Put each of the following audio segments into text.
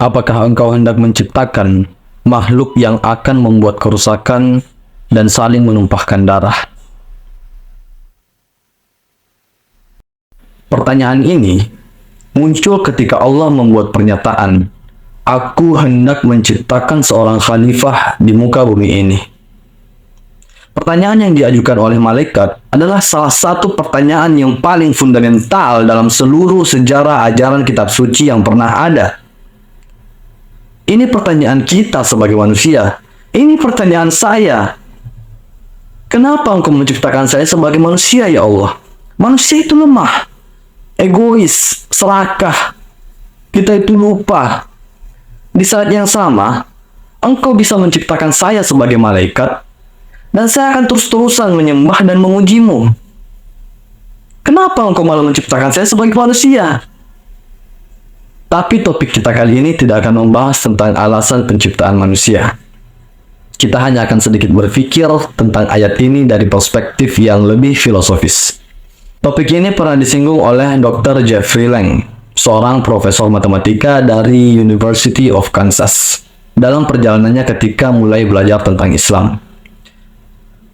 Apakah engkau hendak menciptakan makhluk yang akan membuat kerusakan dan saling menumpahkan darah? Pertanyaan ini muncul ketika Allah membuat pernyataan, "Aku hendak menciptakan seorang khalifah di muka bumi ini." Pertanyaan yang diajukan oleh malaikat adalah salah satu pertanyaan yang paling fundamental dalam seluruh sejarah ajaran kitab suci yang pernah ada. Ini pertanyaan kita sebagai manusia. Ini pertanyaan saya. Kenapa engkau menciptakan saya sebagai manusia, ya Allah? Manusia itu lemah, egois, serakah. Kita itu lupa. Di saat yang sama, engkau bisa menciptakan saya sebagai malaikat, dan saya akan terus-terusan menyembah dan memujimu. Kenapa engkau malah menciptakan saya sebagai manusia? Tapi topik kita kali ini tidak akan membahas tentang alasan penciptaan manusia. Kita hanya akan sedikit berpikir tentang ayat ini dari perspektif yang lebih filosofis. Topik ini pernah disinggung oleh Dr. Jeffrey Lang, seorang profesor matematika dari University of Kansas, dalam perjalanannya ketika mulai belajar tentang Islam.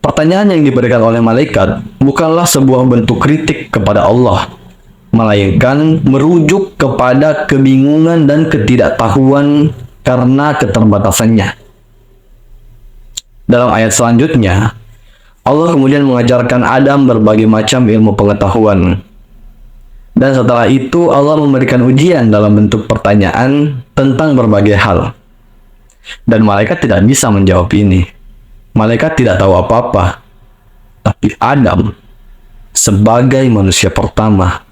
Pertanyaan yang diberikan oleh malaikat bukanlah sebuah bentuk kritik kepada Allah, melainkan merujuk kepada kebingungan dan ketidaktahuan karena keterbatasannya. Dalam ayat selanjutnya, Allah kemudian mengajarkan Adam berbagai macam ilmu pengetahuan. Dan setelah itu Allah memberikan ujian dalam bentuk pertanyaan tentang berbagai hal. Dan malaikat tidak bisa menjawab ini. Malaikat tidak tahu apa-apa. Tapi Adam, sebagai manusia pertama,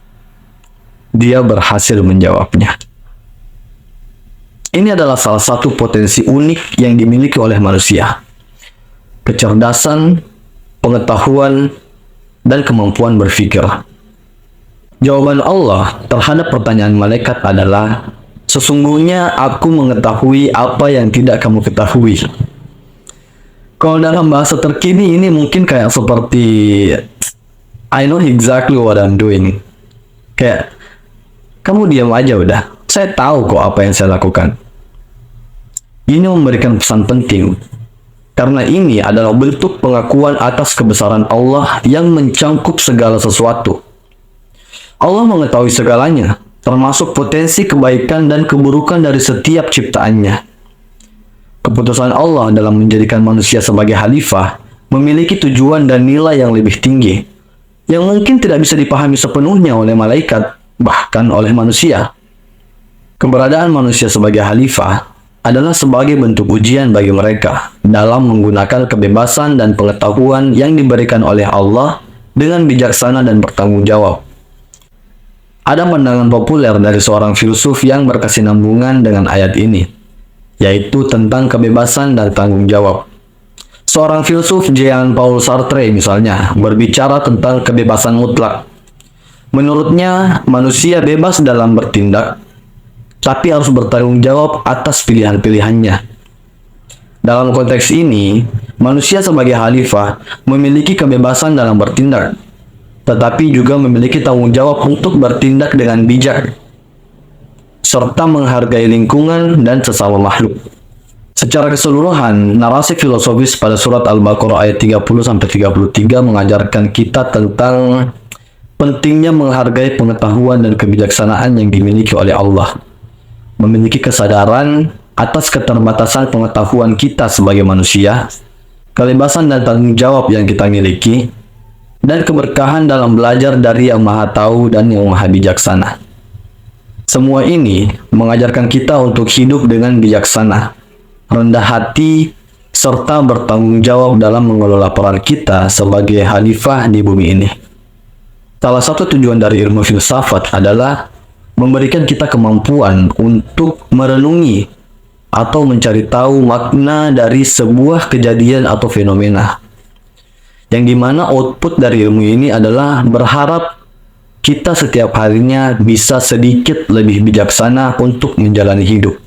dia berhasil menjawabnya. Ini adalah salah satu potensi unik yang dimiliki oleh manusia. Kecerdasan, pengetahuan, dan kemampuan berpikir. Jawaban Allah terhadap pertanyaan malaikat adalah, "Sesungguhnya aku mengetahui apa yang tidak kamu ketahui." Kalau dalam bahasa terkini ini mungkin kayak seperti, "I know exactly what I'm doing." Kayak, kamu diam aja udah, saya tahu kok apa yang saya lakukan. Ini memberikan pesan penting, karena ini adalah bentuk pengakuan atas kebesaran Allah yang mencangkup segala sesuatu. Allah mengetahui segalanya, termasuk potensi kebaikan dan keburukan dari setiap ciptaannya. Keputusan Allah dalam menjadikan manusia sebagai khalifah memiliki tujuan dan nilai yang lebih tinggi, yang mungkin tidak bisa dipahami sepenuhnya oleh malaikat, bahkan oleh manusia. Keberadaan manusia sebagai khalifah adalah sebagai bentuk ujian bagi mereka dalam menggunakan kebebasan dan pengetahuan yang diberikan oleh Allah dengan bijaksana dan bertanggung jawab. Ada pandangan populer dari seorang filsuf yang berkesinambungan dengan ayat ini, yaitu tentang kebebasan dan tanggung jawab. Seorang filsuf Jean-Paul Sartre misalnya berbicara tentang kebebasan mutlak. Menurutnya, manusia bebas dalam bertindak, tapi harus bertanggung jawab atas pilihan-pilihannya. Dalam konteks ini, manusia sebagai khalifah memiliki kebebasan dalam bertindak, tetapi juga memiliki tanggung jawab untuk bertindak dengan bijak, serta menghargai lingkungan dan sesama makhluk. Secara keseluruhan, narasi filosofis pada surat Al-Baqarah ayat 30-33 mengajarkan kita tentang pentingnya menghargai pengetahuan dan kebijaksanaan yang dimiliki oleh Allah. Memiliki kesadaran atas keterbatasan pengetahuan kita sebagai manusia, kebebasan dan tanggung jawab yang kita miliki, dan keberkahan dalam belajar dari Yang Maha Tahu dan Yang Maha Bijaksana. Semua ini mengajarkan kita untuk hidup dengan bijaksana, rendah hati, serta bertanggung jawab dalam mengelola peran kita sebagai khalifah di bumi ini. Salah satu tujuan dari ilmu filsafat adalah memberikan kita kemampuan untuk merenungi atau mencari tahu makna dari sebuah kejadian atau fenomena. Yang dimana output dari ilmu ini adalah berharap kita setiap harinya bisa sedikit lebih bijaksana untuk menjalani hidup.